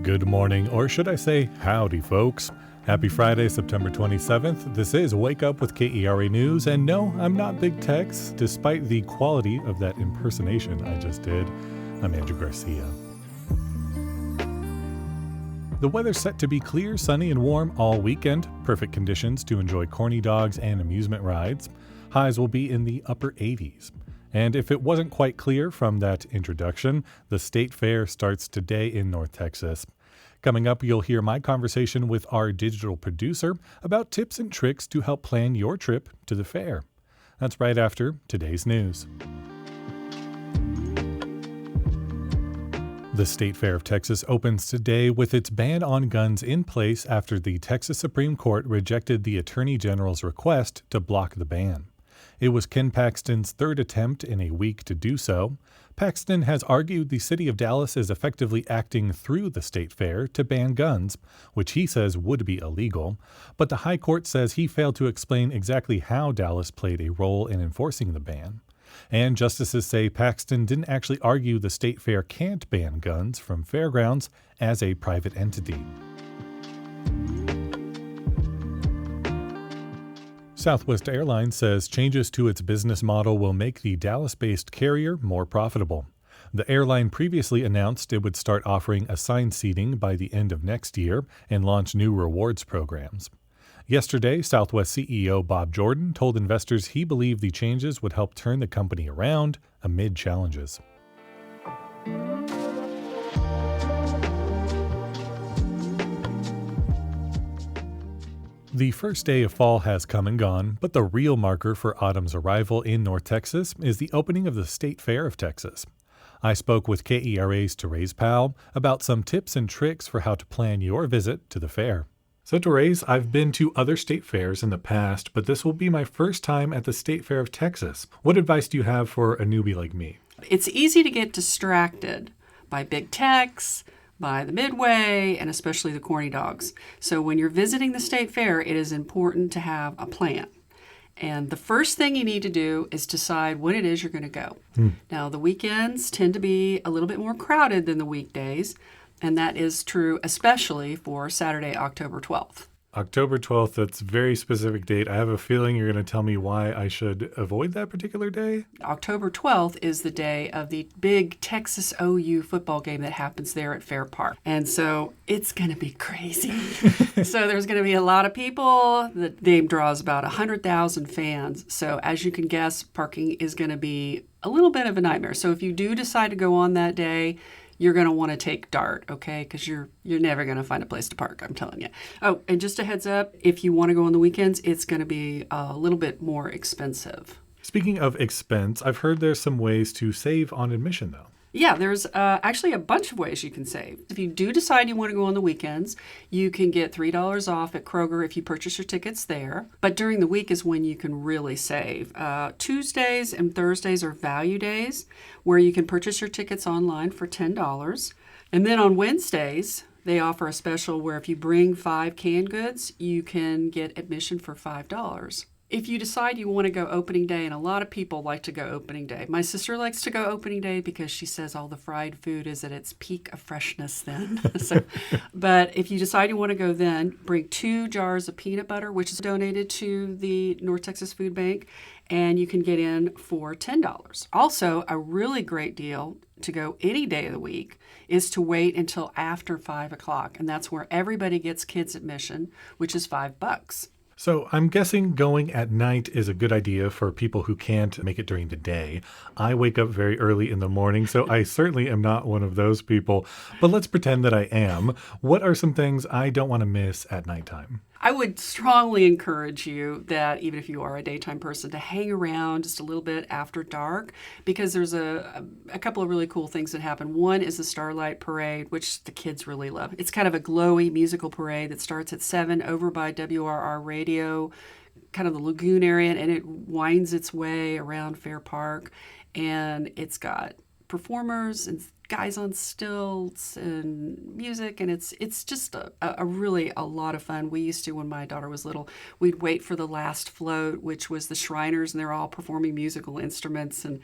Good morning, or should I say howdy, folks. Happy Friday, September 27th. This is Wake Up with KERA News, and no, I'm not Big Tex, despite the quality of that impersonation I just did. I'm Andrew Garcia. The weather's set to be clear, sunny, and warm all weekend. Perfect conditions to enjoy corny dogs and amusement rides. Highs will be in the upper 80s. And if it wasn't quite clear from that introduction, the State Fair starts today in North Texas. Coming up, you'll hear my conversation with our digital producer about tips and tricks to help plan your trip to the fair. That's right after today's news. The State Fair of Texas opens today with its ban on guns in place after the Texas Supreme Court rejected the Attorney General's request to block the ban. It was Ken Paxton's third attempt in a week to do so. Paxton has argued the city of Dallas is effectively acting through the state fair to ban guns, which he says would be illegal. But the High Court says he failed to explain exactly how Dallas played a role in enforcing the ban. And justices say Paxton didn't actually argue the state fair can't ban guns from fairgrounds as a private entity. Southwest Airlines says changes to its business model will make the Dallas-based carrier more profitable. The airline previously announced it would start offering assigned seating by the end of next year and launch new rewards programs. Yesterday, Southwest CEO Bob Jordan told investors he believed the changes would help turn the company around amid challenges. The first day of fall has come and gone, but the real marker for autumn's arrival in North Texas is the opening of the State Fair of Texas. I spoke with KERA's Therese Powell about some tips and tricks for how to plan your visit to the fair. So Therese, I've been to other state fairs in the past, but this will be my first time at the State Fair of Texas. What advice do you have for a newbie like me? It's easy to get distracted by big techs, by the Midway, and especially the corny dogs. So when you're visiting the state fair, it is important to have a plan. And the first thing you need to do is decide when it is you're going to go. Now, the weekends tend to be a little bit more crowded than the weekdays, and that is true especially for Saturday, October 12th. October 12th, that's a very specific date. I have a feeling you're going to tell me why I should avoid that particular day. October 12th is the day of the big Texas OU football game that happens there at Fair Park. And so it's going to be crazy. So there's going to be a lot of people. The game draws about 100,000 fans. So as you can guess, parking is going to be a little bit of a nightmare. So if you do decide to go on that day, you're going to want to take DART, okay? Because you're never going to find a place to park, I'm telling you. Oh, and just a heads up, if you want to go on the weekends, it's going to be a little bit more expensive. Speaking of expense, I've heard there's some ways to save on admission, though. Yeah, there's actually a bunch of ways you can save. If you do decide you want to go on the weekends, you can get $3 off at Kroger if you purchase your tickets there. But during the week is when you can really save. Tuesdays and Thursdays are value days where you can purchase your tickets online for $10. And then on Wednesdays, they offer a special where if you bring 5 canned goods, you can get admission for $5. If you decide you want to go opening day, and a lot of people like to go opening day. My sister likes to go opening day because she says all the fried food is at its peak of freshness then. But if you decide you want to go then, bring 2 jars of peanut butter, which is donated to the North Texas Food Bank, and you can get in for $10. Also, a really great deal to go any day of the week is to wait until after 5 o'clock, and that's where everybody gets kids admission, which is $5. So I'm guessing going at night is a good idea for people who can't make it during the day. I wake up very early in the morning, so I certainly am not one of those people. But let's pretend that I am. What are some things I don't want to miss at nighttime? I would strongly encourage you that even if you are a daytime person to hang around just a little bit after dark because there's a couple of really cool things that happen. One is the Starlight Parade, which the kids really love. It's kind of a glowy musical parade that starts at 7 over by WRR Radio, kind of the lagoon area, and it winds its way around Fair Park. And it's got performers and guys on stilts and music, and it's just a really a lot of fun. We used to, when my daughter was little, we'd wait for the last float, which was the Shriners, and they're all performing musical instruments, and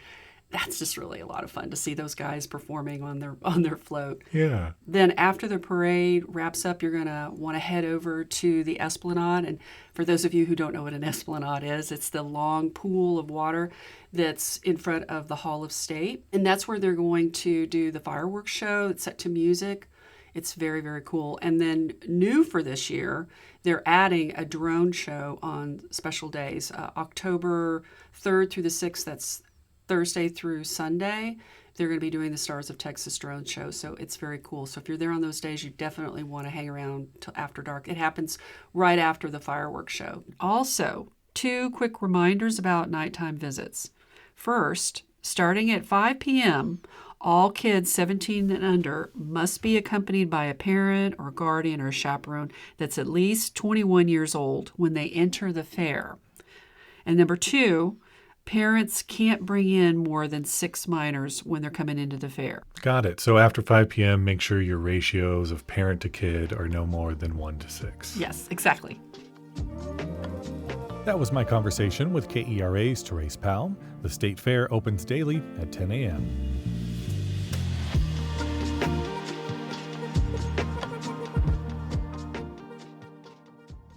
that's just really a lot of fun to see those guys performing on their float. Yeah. Then after the parade wraps up, you're going to want to head over to the Esplanade. And for those of you who don't know what an Esplanade is, it's the long pool of water that's in front of the Hall of State. And that's where they're going to do the fireworks show. It's set to music. It's very, very cool. And then new for this year, they're adding a drone show on special days, October 3rd through the 6th. That's Thursday through Sunday. They're going to be doing the Stars of Texas drone show, so it's very cool. So if you're there on those days, you definitely want to hang around till after dark. It happens right after the fireworks show. Also, 2 quick reminders about nighttime visits. First, starting at 5 p.m., all kids 17 and under must be accompanied by a parent or guardian or chaperone that's at least 21 years old when they enter the fair. And number 2, parents can't bring in more than 6 minors when they're coming into the fair. Got it. So after 5 p.m., make sure your ratios of parent to kid are no more than 1 to 6. Yes, exactly. That was my conversation with KERA's Therese Powell. The State Fair opens daily at 10 a.m.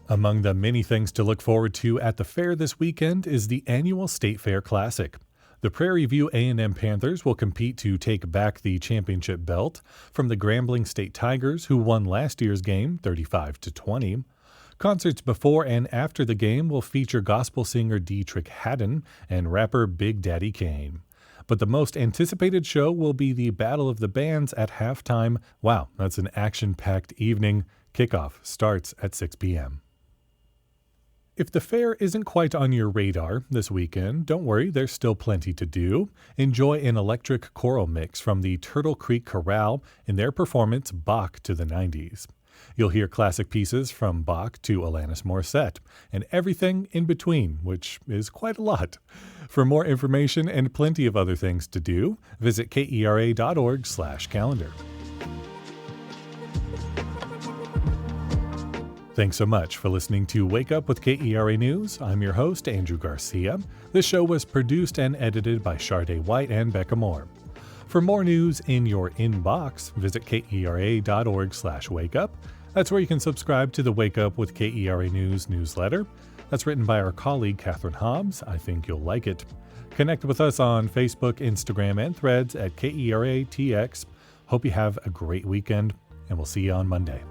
Among the many things to look forward to at the fair this weekend is the annual State Fair Classic. The Prairie View A&M Panthers will compete to take back the championship belt from the Grambling State Tigers, who won last year's game 35-20. Concerts before and after the game will feature gospel singer Dietrich Haddon and rapper Big Daddy Kane. But the most anticipated show will be the Battle of the Bands at halftime. Wow, that's an action-packed evening. Kickoff starts at 6 p.m. If the fair isn't quite on your radar this weekend, don't worry, there's still plenty to do. Enjoy an electric choral mix from the Turtle Creek Chorale in their performance Bach to the 90s. You'll hear classic pieces from Bach to Alanis Morissette, and everything in between, which is quite a lot. For more information and plenty of other things to do, visit kera.org/calendar. Thanks so much for listening to Wake Up with KERA News. I'm your host, Andrew Garcia. This show was produced and edited by Shardae White and Becca Moore. For more news in your inbox, visit kera.org/wakeup. That's where you can subscribe to the Wake Up with KERA News newsletter. That's written by our colleague, Catherine Hobbs. I think you'll like it. Connect with us on Facebook, Instagram, and Threads at KERATX. Hope you have a great weekend, and we'll see you on Monday.